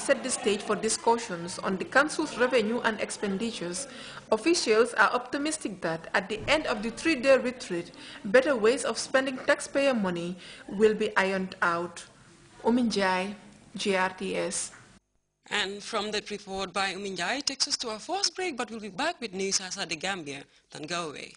set the stage for discussions on the council's revenue and expenditures. Officials are optimistic that at the end of the 3-day retreat, better ways of spending taxpayer money will be ironed out. Uminjai, GRTS. And from that report by Uminjai takes us to our first break, but we'll be back with news outside the Gambia. Don't go away.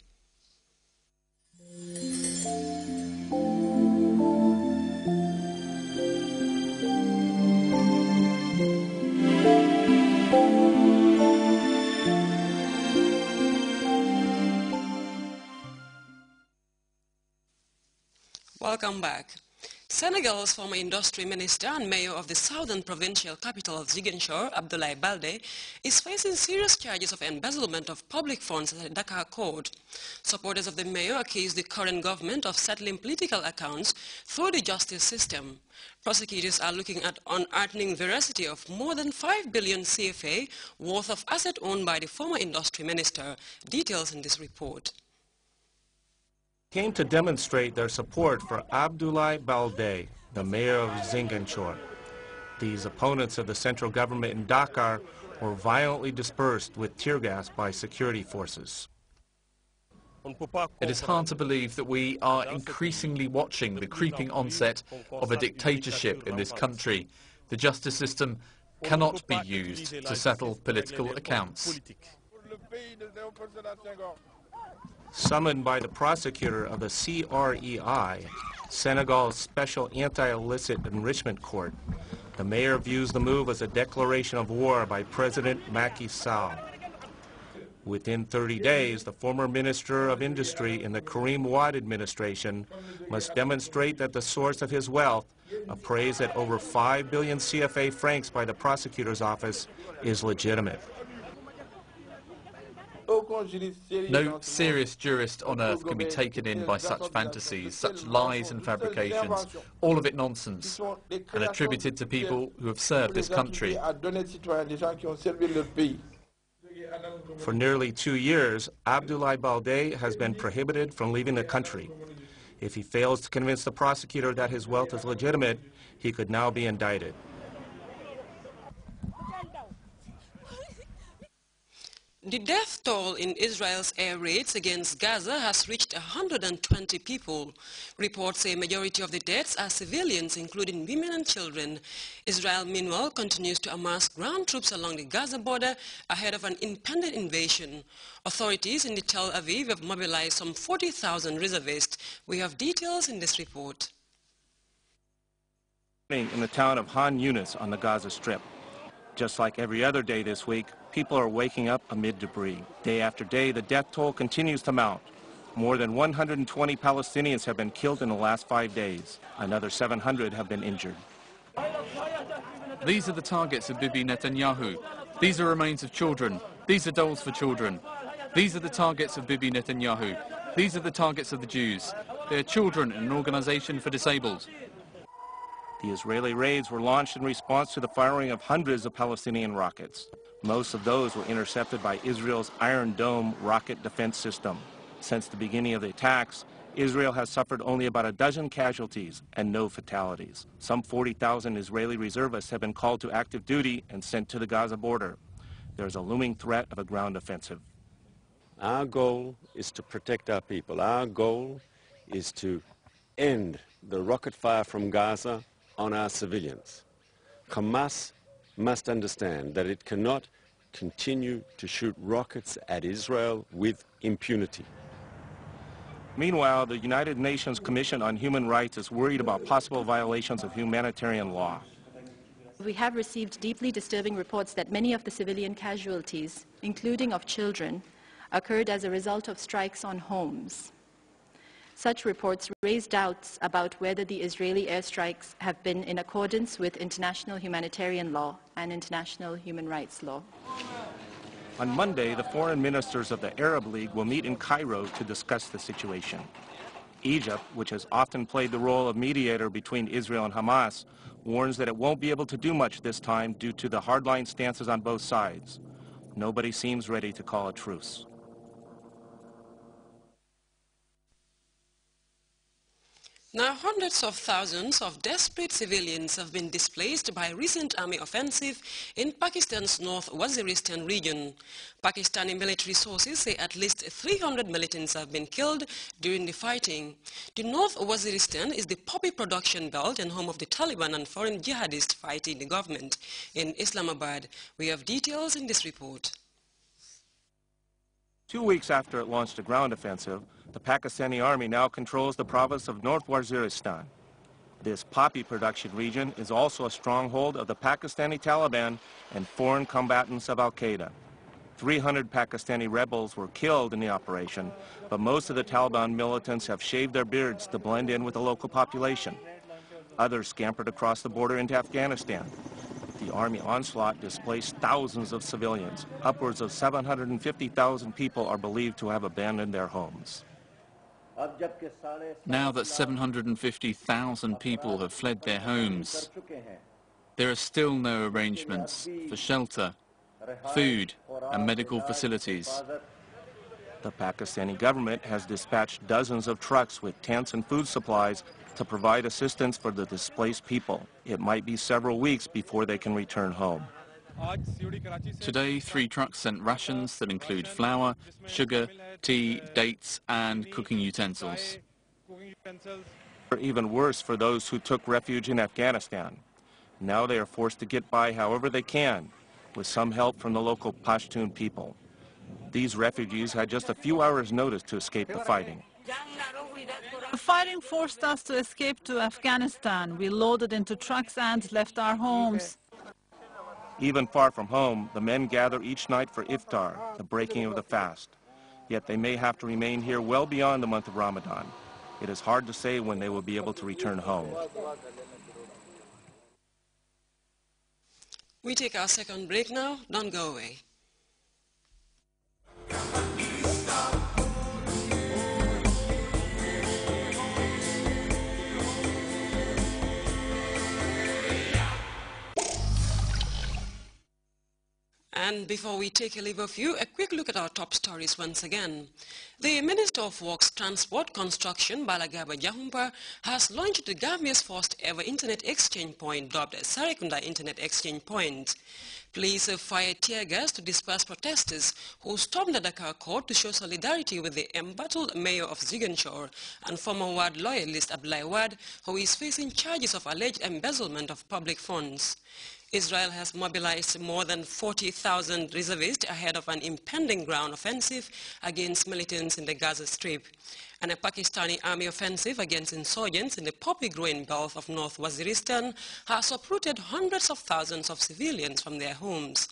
Welcome back. Senegal's former industry minister and mayor of the southern provincial capital of Ziguinchor, Abdoulaye Baldé, is facing serious charges of embezzlement of public funds at a Dakar court. Supporters of the mayor accuse the current government of settling political accounts through the justice system. Prosecutors are looking at unearthing veracity of more than 5 billion CFA worth of asset owned by the former industry minister. Details in this report. Came to demonstrate their support for Abdoulaye Baldé, the mayor of Ziguinchor. These opponents of the central government in Dakar were violently dispersed with tear gas by security forces. It is hard to believe that we are increasingly watching the creeping onset of a dictatorship in this country. The justice system cannot be used to settle political accounts. Summoned by the prosecutor of the CREI, Senegal's Special Anti-Illicit Enrichment Court, the mayor views the move as a declaration of war by President Macky Sall. Within 30 days, the former Minister of Industry in the Karim Wade administration must demonstrate that the source of his wealth, appraised at over 5 billion CFA francs by the prosecutor's office, is legitimate. No serious jurist on earth can be taken in by such fantasies, such lies and fabrications, all of it nonsense, and attributed to people who have served this country. For nearly 2 years, Abdoulaye Baldé has been prohibited from leaving the country. If he fails to convince the prosecutor that his wealth is legitimate, he could now be indicted. The death toll in Israel's air raids against Gaza has reached 120 people. Reports say a majority of the deaths are civilians, including women and children. Israel, meanwhile, continues to amass ground troops along the Gaza border ahead of an impending invasion. Authorities in Tel Aviv have mobilized some 40,000 reservists. We have details in this report. In the town of Han Yunis on the Gaza Strip. Just like every other day this week, people are waking up amid debris. Day after day, the death toll continues to mount. More than 120 Palestinians have been killed in the last 5 days. Another 700 have been injured. These are the targets of Bibi Netanyahu. These are remains of children. These are dolls for children. These are the targets of Bibi Netanyahu. These are the targets of the Jews. They are children in an organization for disabled. The Israeli raids were launched in response to the firing of hundreds of Palestinian rockets. Most of those were intercepted by Israel's Iron Dome rocket defense system. Since the beginning of the attacks, Israel has suffered only about a dozen casualties and no fatalities. Some 40,000 Israeli reservists have been called to active duty and sent to the Gaza border. There is a looming threat of a ground offensive. Our goal is to protect our people. Our goal is to end the rocket fire from Gaza on our civilians. Hamas must understand that it cannot continue to shoot rockets at Israel with impunity. Meanwhile, the United Nations Commission on Human Rights is worried about possible violations of humanitarian law. We have received deeply disturbing reports that many of the civilian casualties, including of children, occurred as a result of strikes on homes. Such reports raise doubts about whether the Israeli airstrikes have been in accordance with international humanitarian law and international human rights law. On Monday, the foreign ministers of the Arab League will meet in Cairo to discuss the situation. Egypt, which has often played the role of mediator between Israel and Hamas, warns that it won't be able to do much this time due to the hardline stances on both sides. Nobody seems ready to call a truce. Now, hundreds of thousands of desperate civilians have been displaced by a recent army offensive in Pakistan's North Waziristan region. Pakistani military sources say at least 300 militants have been killed during the fighting. The North Waziristan is the poppy production belt and home of the Taliban and foreign jihadists fighting the government in Islamabad. We have details in this report. 2 weeks after it launched a ground offensive, the Pakistani army now controls the province of North Waziristan. This poppy production region is also a stronghold of the Pakistani Taliban and foreign combatants of Al-Qaeda. 300 Pakistani rebels were killed in the operation, but most of the Taliban militants have shaved their beards to blend in with the local population. Others scampered across the border into Afghanistan. The army onslaught displaced thousands of civilians. Upwards of 750,000 people are believed to have abandoned their homes. Now that 750,000 people have fled their homes, there are still no arrangements for shelter, food and medical facilities. The Pakistani government has dispatched dozens of trucks with tents and food supplies to provide assistance for the displaced people. It might be several weeks before they can return home. Today, 3 trucks sent rations that include flour, sugar, tea, dates and cooking utensils. Even worse for those who took refuge in Afghanistan. Now they are forced to get by however they can, with some help from the local Pashtun people. These refugees had just a few hours' notice to escape the fighting. The fighting forced us to escape to Afghanistan. We loaded into trucks and left our homes. Even far from home, the men gather each night for iftar, the breaking of the fast. Yet they may have to remain here well beyond the month of Ramadan. It is hard to say when they will be able to return home. We take our second break now. Don't go away. And before we take a leave of you, a quick look at our top stories once again. The Minister of Works, Transport, Construction, Balagaba Jahumpa, has launched the Gambia's first ever Internet Exchange Point, dubbed Sarekunda Internet Exchange Point. Police fired tear gas to disperse protesters who stormed the Dakar court to show solidarity with the embattled mayor of Ziguinchor and former ward loyalist Abdoulaye Wade, who is facing charges of alleged embezzlement of public funds. Israel has mobilized more than 40,000 reservists ahead of an impending ground offensive against militants in the Gaza Strip. And a Pakistani army offensive against insurgents in the poppy-growing belt of North Waziristan has uprooted hundreds of thousands of civilians from their homes.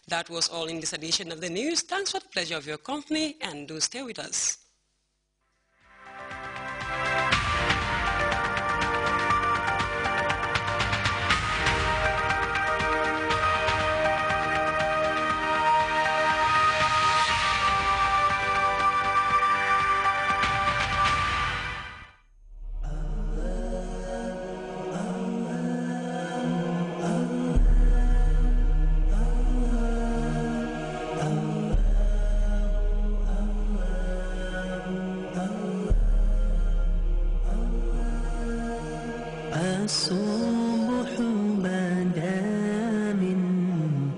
That was all in this edition of the news. Thanks for the pleasure of your company, and do stay with us. الصبح بدا من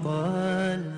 طلعت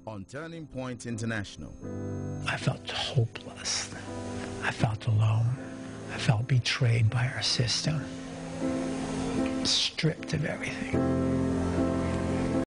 on Turning Point International. I felt hopeless. I felt alone. I felt betrayed by our system, stripped of everything.